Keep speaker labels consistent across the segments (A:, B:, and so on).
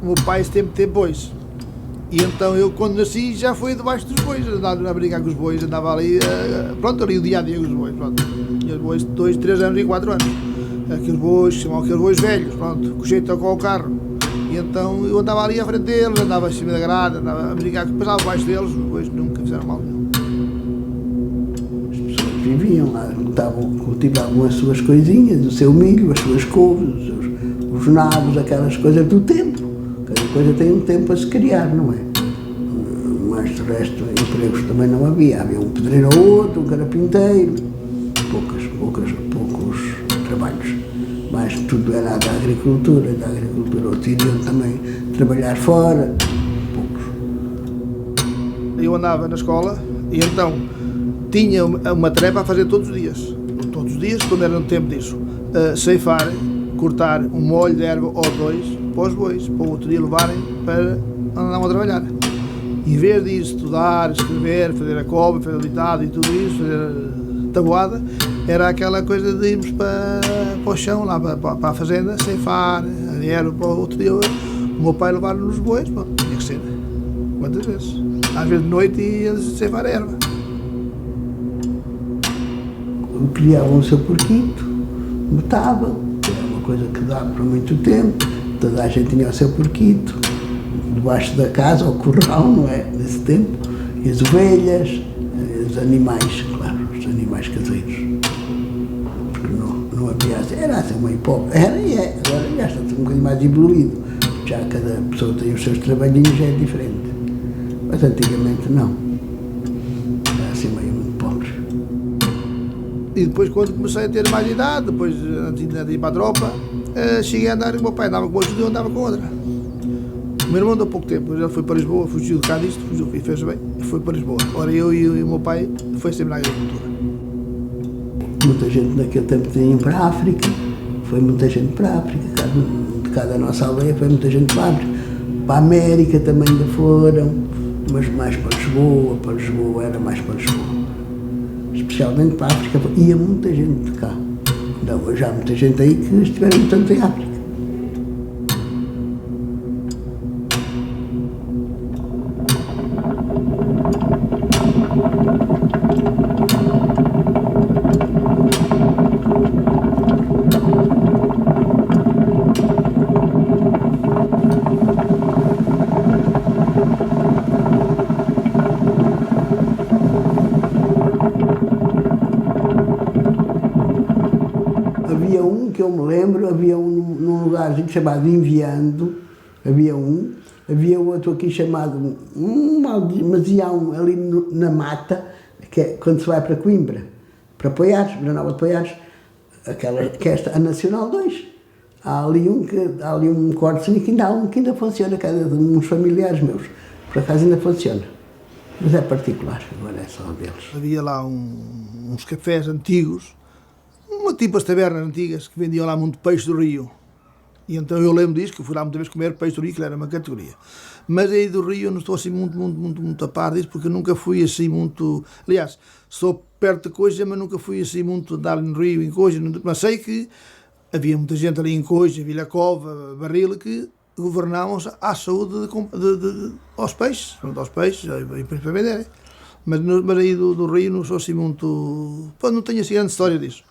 A: o meu pai sempre teve bois. E então eu, quando nasci, já fui debaixo dos bois, andava a brincar com os bois, andava ali, pronto, ali o dia a dia com os bois, pronto. Tinha os bois de 2, 3 anos e 4 anos. Aqueles bois, chamavam aqueles bois velhos, pronto, com jeito com o carro. E então eu andava ali à frente deles, andava em cima da grade, andava a brincar, passava debaixo deles, os bois nunca fizeram mal nenhum.
B: As pessoas viviam lá, cultivavam as suas coisinhas, o seu milho, as suas couves, os nabos, aquelas coisas do tempo. Cada coisa tem um tempo a se criar, não é? Mas de resto, empregos também não havia. Havia um pedreiro ou outro, um carpinteiro, poucos trabalhos. Mas tudo era da agricultura, outros iriam também trabalhar fora, poucos.
A: Eu andava na escola e então tinha uma tarefa a fazer todos os dias, quando era no tempo disso, ceifar, cortar um molho de erva ou dois para os bois, para o outro dia levarem para andarem a trabalhar. Em vez de estudar, escrever, fazer a cova, fazer o ditado e tudo isso, fazer tabuada, era aquela coisa de irmos para o chão, lá para a fazenda, ceifar, era para o outro dia o meu pai levar-nos os bois, bom, tinha que ser. Quantas vezes? Às vezes de noite ia ceifar a erva.
B: Criavam o seu porquito, botavam, era uma coisa que dava para muito tempo, toda a gente tinha o seu porquito, debaixo da casa, ao curral, não é? Nesse tempo, e as ovelhas, os animais, claro, os animais caseiros. Porque não havia assim, era assim uma hipótese, era e é, agora já está um bocadinho mais evoluído, já cada pessoa tem os seus trabalhinhos, já é diferente. Mas antigamente não, era assim meio muito pobre.
A: E depois, quando comecei a ter mais idade, depois antes de ir para a tropa, cheguei a andar, o meu pai andava com uma e eu andava com outra. O meu irmão andou pouco tempo, ele foi para Lisboa, fugiu de cá disto, fugiu e fez bem, foi para Lisboa. Ora, eu e o meu pai foi sempre na agricultura.
B: Muita gente naquele tempo tinha ido para a África, foi muita gente para a África, de cada nossa aldeia foi muita gente para a África. Para a América também ainda foram, mas mais para Lisboa, era mais para Lisboa. Especialmente para a África, ia muita gente de cá. Não, já há muita gente aí que estiveram tanto em África. Havia um que eu me lembro, havia um num lugarzinho chamado Enviando, havia outro aqui chamado, mas ia um ali na mata, que é quando se vai para Coimbra, para Poiares, para Nova de Poiares, que é a Nacional 2. Há ali um cortezinho que ainda funciona, que é de uns familiares meus, por acaso ainda funciona. Mas é particular, agora é só deles.
A: Havia lá uns cafés antigos, tipo as tabernas antigas, que vendiam lá muito peixe do rio. E então eu lembro disso, que eu fui lá muitas vezes comer peixe do rio, que era uma categoria. Mas aí do rio eu não estou assim muito a par disso, porque eu nunca fui assim muito... Aliás, sou perto de Coja, mas nunca fui assim muito andar no rio, em Coja. Mas sei que havia muita gente ali em Coja, Vila Cova, Barril, que governavam-se à saúde aos peixes, e para venderem. Mas aí do rio não sou assim muito... Pô, não tenho assim grande história disso.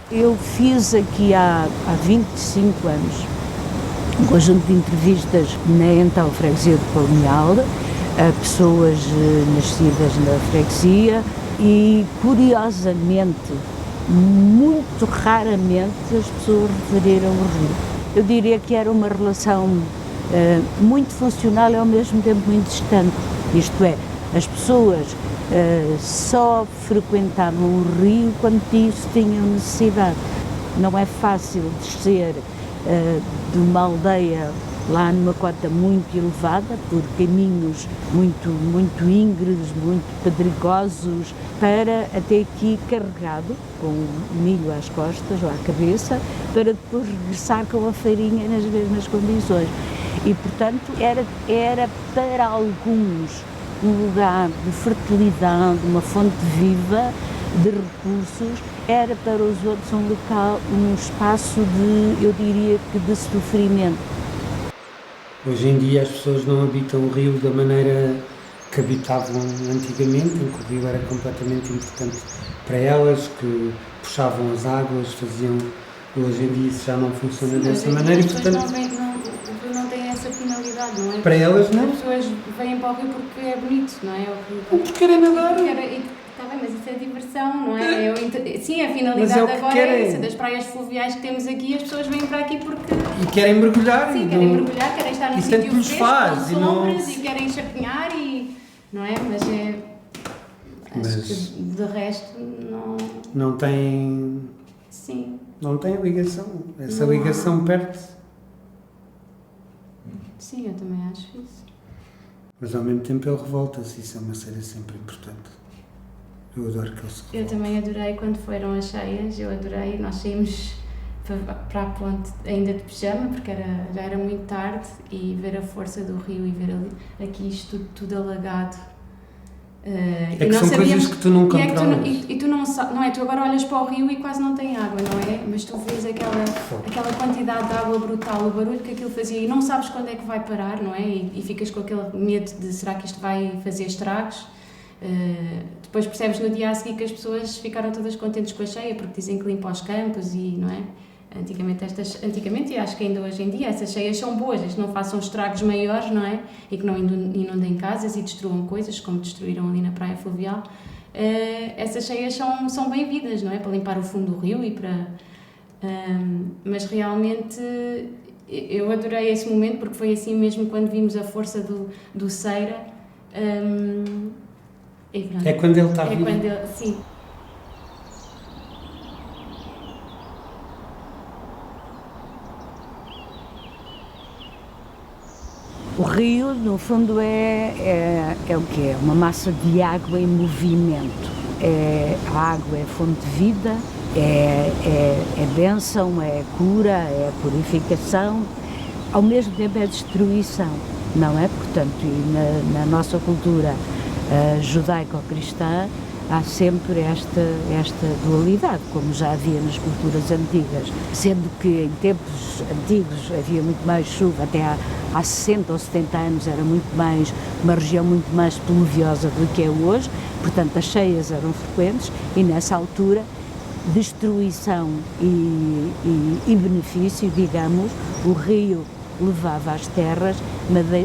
C: Eu fiz aqui há 25 anos um conjunto de entrevistas na então freguesia de Palmial, a pessoas nascidas na freguesia e, curiosamente, muito raramente as pessoas referiram o rio. eu diria que era uma relação muito funcional e ao mesmo tempo muito distante. Isto é, as pessoas só frequentavam o rio quando disso tinham necessidade. Não é fácil descer de uma aldeia lá numa cota muito elevada, por caminhos muito íngremes, muito pedregosos, para até aqui carregado, com milho às costas ou à cabeça, para depois regressar com a farinha nas mesmas condições. E, portanto, era para alguns um lugar de fertilidade, uma fonte viva de recursos, era para os outros um local, um espaço de, eu diria que de sofrimento.
D: Hoje em dia as pessoas não habitam o rio da maneira que habitavam antigamente, em que o rio era completamente importante para elas, que puxavam as águas, faziam... Hoje em dia isso já não funciona dessa maneira e, portanto...
E: O rio não tem essa finalidade, não é?
D: Para elas não.
E: As pessoas vêm para o rio porque é bonito, não é?
D: Ou porque querem nadar.
E: Está bem, mas isso é diversão, não é? Sim, a finalidade agora
D: querem.
E: é essa, das praias fluviais que temos aqui, as pessoas vêm para aqui porque...
D: E querem mergulhar.
E: Sim, querem mergulhar, querem estar num sítio fresco,
D: faz,
E: com sombras e querem chapinhar e... Não é? Acho que de resto não...
D: Não tem...
E: Sim.
D: Não tem ligação. Essa
E: Não
D: ligação perde-se.
E: Sim, eu também acho isso.
D: Mas ao mesmo tempo ele revolta-se, isso é uma cena sempre importante. Eu adoro que ele se revolte.
E: Eu também adorei quando foram as cheias, eu adorei, nós saímos para a ponte ainda de pijama, porque já era muito tarde, e ver a força do rio e ver ali, aqui isto tudo alagado.
D: É que são coisas que tu não controlas.
E: E tu não é? Tu agora olhas para o rio e quase não tem água, não é? Mas tu vês aquela quantidade de água brutal, o barulho que aquilo fazia e não sabes quando é que vai parar, não é? E ficas com aquele medo de será que isto vai fazer estragos? Depois percebes no dia a seguir que as pessoas ficaram todas contentes com a cheia porque dizem que limpa os campos e, não é? Antigamente, e acho que ainda hoje em dia, essas cheias são boas, isto não façam estragos maiores, não é? E que não inundem casas e destruam coisas, como destruíram ali na praia fluvial. Essas cheias são bem-vindas, não é? Para limpar o fundo do rio e para... mas realmente eu adorei esse momento porque foi assim mesmo quando vimos a força do Ceira.
D: É quando ele está vivo.
E: Sim.
C: O rio, no fundo, é o que é? Uma massa de água em movimento. A água é fonte de vida, é bênção, é cura, é purificação, ao mesmo tempo é destruição, não é? Portanto, e na nossa cultura judaico-cristã há sempre esta dualidade, como já havia nas culturas antigas, sendo que em tempos antigos havia muito mais chuva, até há 60 ou 70 anos era uma região muito mais pluviosa do que é hoje, portanto as cheias eram frequentes e nessa altura destruição e benefício, digamos, o rio levava às terras,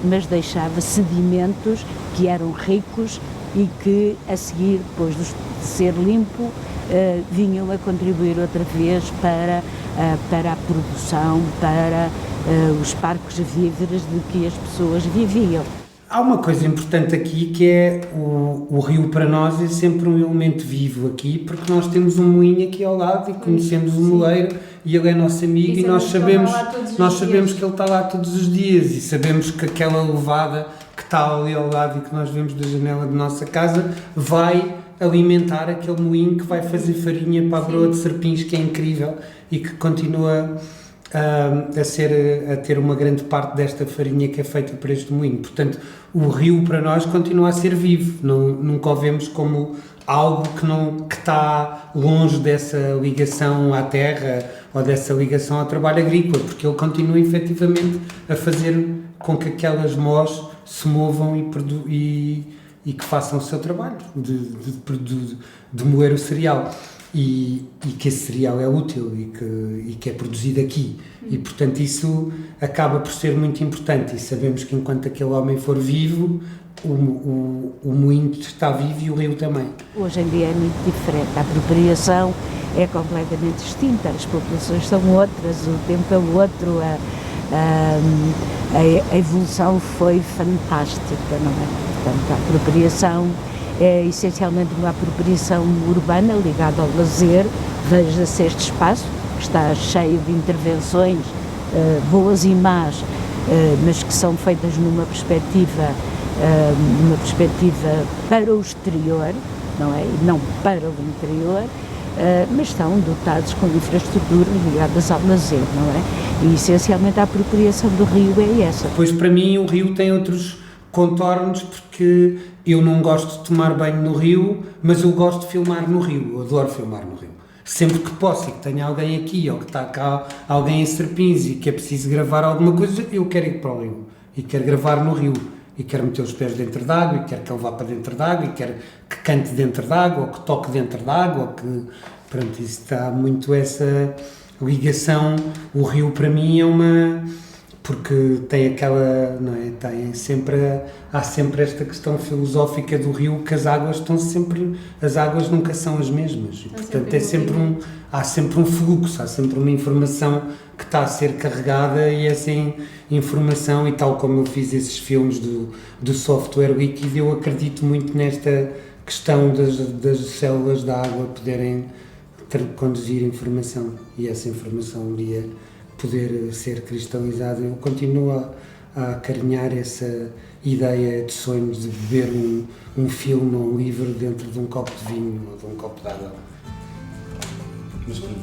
C: mas deixava sedimentos que eram ricos e que, a seguir, depois de ser limpo, vinham a contribuir outra vez para a produção, para os parques víveres de que as pessoas viviam.
D: Há uma coisa importante aqui que é o rio para nós é sempre um elemento vivo aqui, porque nós temos um moinho aqui ao lado e conhecemos o moleiro e ele é nosso amigo e nós sabemos que ele está lá todos os dias e sabemos que aquela levada que está ali ao lado e que nós vemos da janela de nossa casa vai alimentar aquele moinho que vai fazer farinha para a broa de serpins, que é incrível e que continua a ter uma grande parte desta farinha que é feita por este moinho. Portanto, o rio para nós continua a ser vivo, nunca o vemos como algo que está longe dessa ligação à terra ou dessa ligação ao trabalho agrícola, porque ele continua efetivamente a fazer com que aquelas mós se movam e que façam o seu trabalho de moer o cereal. e que esse cereal é útil e que é produzido aqui. E, portanto, isso acaba por ser muito importante e sabemos que enquanto aquele homem for vivo, o moinho está vivo e o rio também.
C: Hoje em dia é muito diferente, a apropriação é completamente distinta, as populações são outras, o tempo é outro, a evolução foi fantástica, não é? Portanto, a apropriação é essencialmente uma apropriação urbana ligada ao lazer. Veja-se este espaço, que está cheio de intervenções, boas e más, mas que são feitas numa perspectiva para o exterior, não é? E não para o interior, mas estão dotados com infraestruturas ligadas ao lazer, não é? E essencialmente a apropriação do rio é essa.
D: Pois para mim o rio tem outros contornos, porque eu não gosto de tomar banho no rio, mas eu gosto de filmar no rio, eu adoro filmar no rio. Sempre que posso e que tenha alguém aqui, ou que está cá alguém em Serpins e que é preciso gravar alguma coisa, eu quero ir para o rio e quero gravar no rio. E quero meter os pés dentro d'água, e quero que ele vá para dentro d'água, e quero que cante dentro d'água, ou que toque dentro d'água, ou que... Pronto, isso está muito essa ligação. O rio para mim é uma... Porque tem aquela, não é? Há sempre esta questão filosófica do rio, que as águas nunca são as mesmas. E, portanto, há sempre um fluxo, há sempre uma informação que está a ser carregada, e essa informação, e tal como eu fiz esses filmes do software líquido, eu acredito muito nesta questão das células da água poderem conduzir informação, e essa informação um dia poder ser cristalizada. Eu continuo a acarinhar essa ideia de sonhos de beber um filme ou um livro dentro de um copo de vinho ou de um copo de água. Mas pronto,